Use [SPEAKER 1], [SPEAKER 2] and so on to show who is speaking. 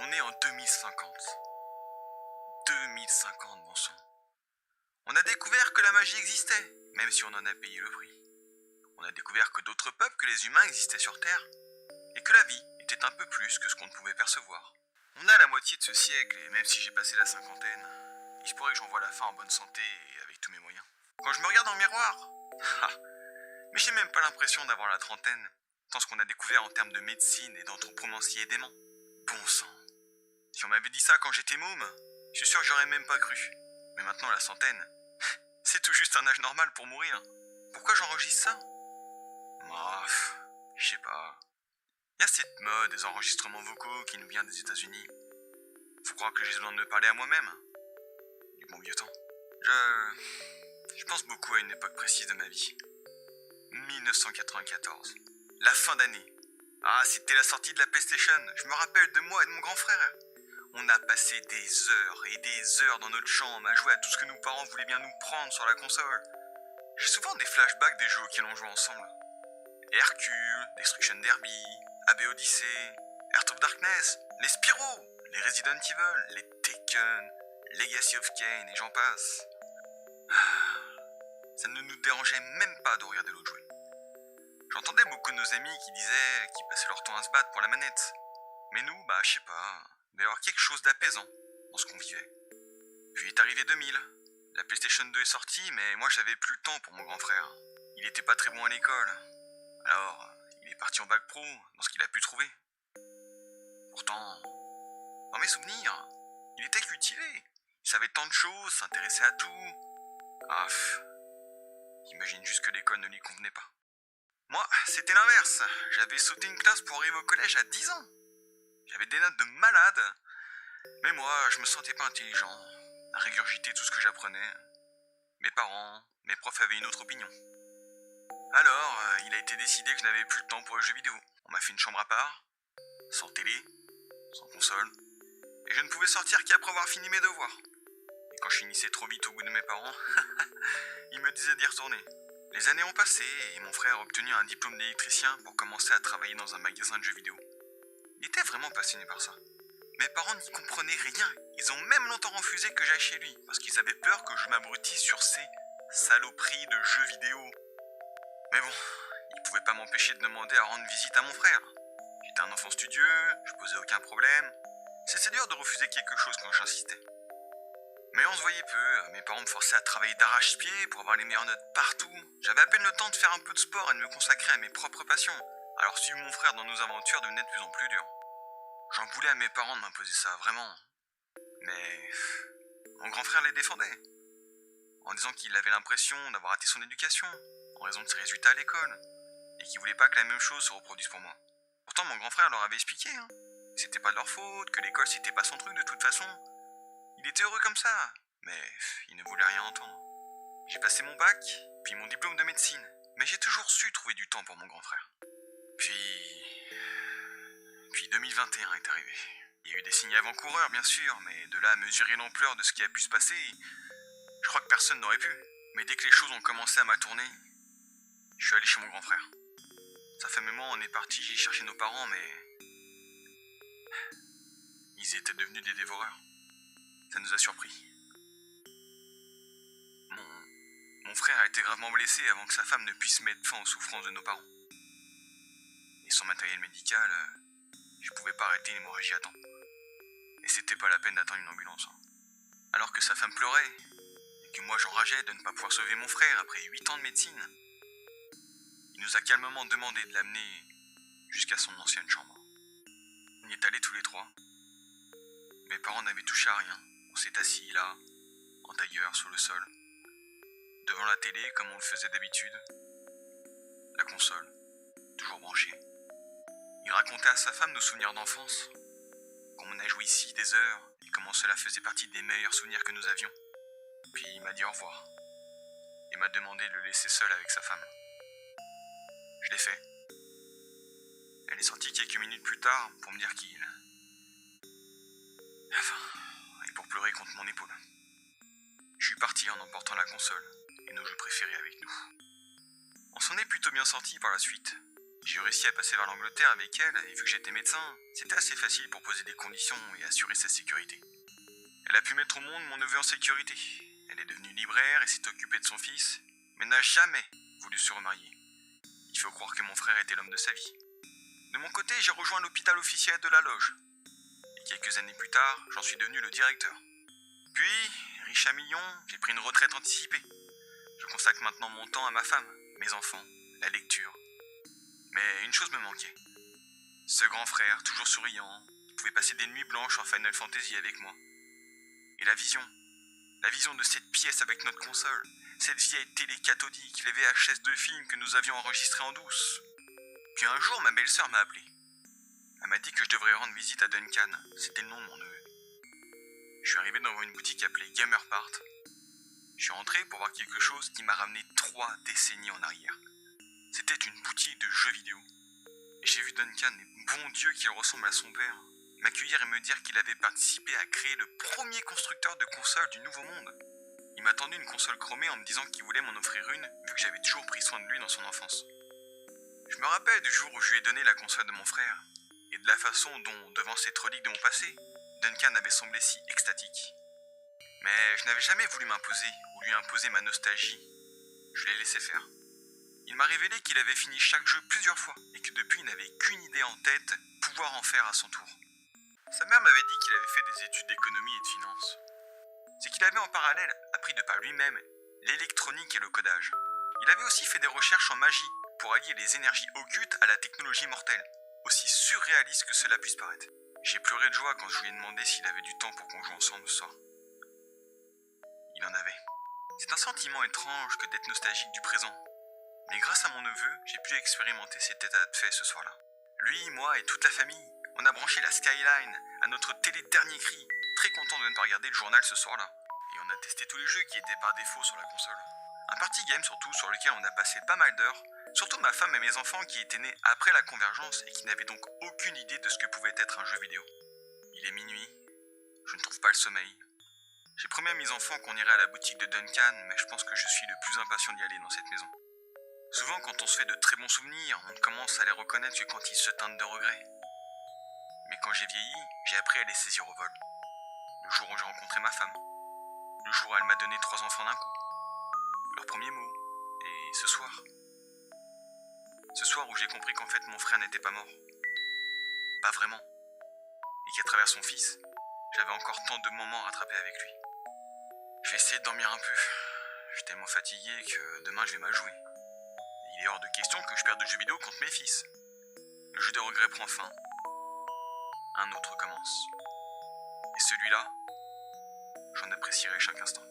[SPEAKER 1] On est en 2050. 2050, bon sang. On a découvert que la magie existait, même si on en a payé le prix. On a découvert que d'autres peuples que les humains existaient sur Terre, et que la vie était un peu plus que ce qu'on ne pouvait percevoir. On a la moitié de ce siècle, et même si j'ai passé la cinquantaine, il se pourrait que j'en voie la fin en bonne santé et avec tous mes moyens. Quand je me regarde dans le miroir, mais j'ai même pas l'impression d'avoir la trentaine, tant ce qu'on a découvert en termes de médecine et d'anthropomancie et d'aimant. Bon sang. Si on m'avait dit ça quand j'étais môme, je suis sûr que j'aurais même pas cru. Mais maintenant la centaine, c'est tout juste un âge normal pour mourir. Pourquoi j'enregistre ça? Je sais pas. Y a cette mode des enregistrements vocaux qui nous vient des États-Unis. Faut croire que j'ai besoin de me parler à moi-même. Du bon vieux temps. Je pense beaucoup à une époque précise de ma vie. 1994. La fin d'année. Ah, c'était la sortie de la PlayStation. Je me rappelle de moi et de mon grand frère. On a passé des heures et des heures dans notre chambre à jouer à tout ce que nos parents voulaient bien nous prendre sur la console. J'ai souvent des flashbacks des jeux auxquels on jouait ensemble. Hercule, Destruction Derby, AB Odyssey, Heart of Darkness, les Spyro, les Resident Evil, les Tekken, Legacy of Kain et j'en passe. Ça ne nous dérangeait même pas de regarder l'autre jouer. J'entendais beaucoup de nos amis qui disaient qu'ils passaient leur temps à se battre pour la manette. Mais nous, je sais pas, il devait y avoir quelque chose d'apaisant dans ce qu'on vivait. Puis est arrivé 2000. La PlayStation 2 est sortie, mais moi j'avais plus le temps pour mon grand frère. Il était pas très bon à l'école. Alors, il est parti en bac pro, dans ce qu'il a pu trouver. Pourtant, dans mes souvenirs, il était cultivé. Il savait tant de choses, s'intéressait à tout. J'imagine juste que l'école ne lui convenait pas. Moi, c'était l'inverse. J'avais sauté une classe pour arriver au collège à 10 ans. J'avais des notes de malade. Mais moi, je me sentais pas intelligent, à régurgiter tout ce que j'apprenais. Mes parents, mes profs avaient une autre opinion. Alors, il a été décidé que je n'avais plus le temps pour les jeux vidéo. On m'a fait une chambre à part, sans télé, sans console, et je ne pouvais sortir qu'après avoir fini mes devoirs. Et quand je finissais trop vite au goût de mes parents, ils me disaient d'y retourner. Les années ont passé et mon frère a obtenu un diplôme d'électricien pour commencer à travailler dans un magasin de jeux vidéo. Il était vraiment passionné par ça. Mes parents n'y comprenaient rien. Ils ont même longtemps refusé que j'aille chez lui, parce qu'ils avaient peur que je m'abrutisse sur ces saloperies de jeux vidéo. Mais bon, ils pouvaient pas m'empêcher de demander à rendre visite à mon frère. J'étais un enfant studieux, je posais aucun problème. C'était dur de refuser quelque chose quand j'insistais. Mais on se voyait peu, mes parents me forçaient à travailler d'arrache-pied pour avoir les meilleures notes partout. J'avais à peine le temps de faire un peu de sport et de me consacrer à mes propres passions. Alors suivre mon frère dans nos aventures devenait de plus en plus dur. J'en voulais à mes parents de m'imposer ça, vraiment. Mais mon grand frère les défendait, en disant qu'il avait l'impression d'avoir raté son éducation, en raison de ses résultats à l'école, et qu'il voulait pas que la même chose se reproduise pour moi. Pourtant mon grand frère leur avait expliqué, que c'était pas de leur faute, que l'école c'était pas son truc de toute façon. Il était heureux comme ça, mais il ne voulait rien entendre. J'ai passé mon bac, puis mon diplôme de médecine, mais j'ai toujours su trouver du temps pour mon grand frère. Puis 2021 est arrivé. Il y a eu des signes avant-coureurs, bien sûr, mais de là à mesurer l'ampleur de ce qui a pu se passer, je crois que personne n'aurait pu. Mais dès que les choses ont commencé à mal tourner, je suis allé chez mon grand frère. Sa femme et moi, on est partis chercher nos parents, mais ils étaient devenus des dévoreurs. Ça nous a surpris. Mon frère a été gravement blessé avant que sa femme ne puisse mettre fin aux souffrances de nos parents. Et sans matériel médical, je pouvais pas arrêter l'hémorragie à temps. Et c'était pas la peine d'attendre une ambulance. Alors que sa femme pleurait, et que moi j'enrageais de ne pas pouvoir sauver mon frère après 8 ans de médecine, il nous a calmement demandé de l'amener jusqu'à son ancienne chambre. On y est allés tous les trois. Mes parents n'avaient touché à rien. On s'est assis là, en tailleur, sur le sol, devant la télé comme on le faisait d'habitude. La console, toujours branchée. Il racontait à sa femme nos souvenirs d'enfance, comme on a joué ici des heures, et comment cela faisait partie des meilleurs souvenirs que nous avions. Puis il m'a dit au revoir, et m'a demandé de le laisser seul avec sa femme. Je l'ai fait. Elle est sortie quelques minutes plus tard pour me dire qu'il... et pour pleurer contre mon épaule. Je suis parti en emportant la console et nos jeux préférés avec nous. On s'en est plutôt bien sortis par la suite. J'ai réussi à passer vers l'Angleterre avec elle, et vu que j'étais médecin, c'était assez facile pour poser des conditions et assurer sa sécurité. Elle a pu mettre au monde mon neveu en sécurité. Elle est devenue libraire et s'est occupée de son fils, mais n'a jamais voulu se remarier. Il faut croire que mon frère était l'homme de sa vie. De mon côté, j'ai rejoint l'hôpital officiel de la Loge. Et quelques années plus tard, j'en suis devenu le directeur. Puis, riche à millions, j'ai pris une retraite anticipée. Je consacre maintenant mon temps à ma femme, mes enfants, la lecture. Mais une chose me manquait. Ce grand frère, toujours souriant, qui pouvait passer des nuits blanches en Final Fantasy avec moi. Et la vision de cette pièce avec notre console, cette vieille télé cathodique, les VHS de films que nous avions enregistrés en douce. Puis un jour, ma belle-sœur m'a appelé. Elle m'a dit que je devrais rendre visite à Duncan, c'était le nom de mon neveu. Je suis arrivé devant une boutique appelée Gamer Part. Je suis rentré pour voir quelque chose qui m'a ramené 3 décennies en arrière. C'était une boutique de jeux vidéo. Et j'ai vu Duncan, et bon Dieu qu'il ressemble à son père, m'accueillir et me dire qu'il avait participé à créer le premier constructeur de console du Nouveau Monde. Il m'a tendu une console chromée en me disant qu'il voulait m'en offrir une, vu que j'avais toujours pris soin de lui dans son enfance. Je me rappelle du jour où je lui ai donné la console de mon frère, et de la façon dont, devant cette relique de mon passé, Duncan avait semblé si extatique. Mais je n'avais jamais voulu m'imposer, ou lui imposer ma nostalgie. Je l'ai laissé faire. Il m'a révélé qu'il avait fini chaque jeu plusieurs fois, et que depuis il n'avait qu'une idée en tête, pouvoir en faire à son tour. Sa mère m'avait dit qu'il avait fait des études d'économie et de finance. C'est qu'il avait en parallèle appris de par lui-même l'électronique et le codage. Il avait aussi fait des recherches en magie pour allier les énergies occultes à la technologie mortelle, aussi surréaliste que cela puisse paraître. J'ai pleuré de joie quand je lui ai demandé s'il avait du temps pour qu'on joue ensemble ce soir. Il en avait. C'est un sentiment étrange que d'être nostalgique du présent. Mais grâce à mon neveu, j'ai pu expérimenter cet état de fait ce soir-là. Lui, moi et toute la famille, on a branché la Skyline à notre télé dernier cri, très content de ne pas regarder le journal ce soir-là. Et on a testé tous les jeux qui étaient par défaut sur la console. Un party game surtout sur lequel on a passé pas mal d'heures, surtout ma femme et mes enfants qui étaient nés après la convergence et qui n'avaient donc aucune idée de ce que pouvait être un jeu vidéo. Il est minuit, je ne trouve pas le sommeil. J'ai promis à mes enfants qu'on irait à la boutique de Duncan, mais je pense que je suis le plus impatient d'y aller dans cette maison. Souvent, quand on se fait de très bons souvenirs, on commence à les reconnaître que quand ils se teintent de regrets. Mais quand j'ai vieilli, j'ai appris à les saisir au vol. Le jour où j'ai rencontré ma femme. Le jour où elle m'a donné 3 enfants d'un coup. Leurs premiers mots. Et ce soir. Ce soir où j'ai compris qu'en fait mon frère n'était pas mort. Pas vraiment. Et qu'à travers son fils, j'avais encore tant de moments à rattraper avec lui. Je vais essayer de dormir un peu. Je suis tellement fatigué que demain je vais mal jouer. Il est hors de question que je perde de jeux vidéo contre mes fils. Le jeu de regret prend fin. Un autre commence. Et celui-là, j'en apprécierai chaque instant.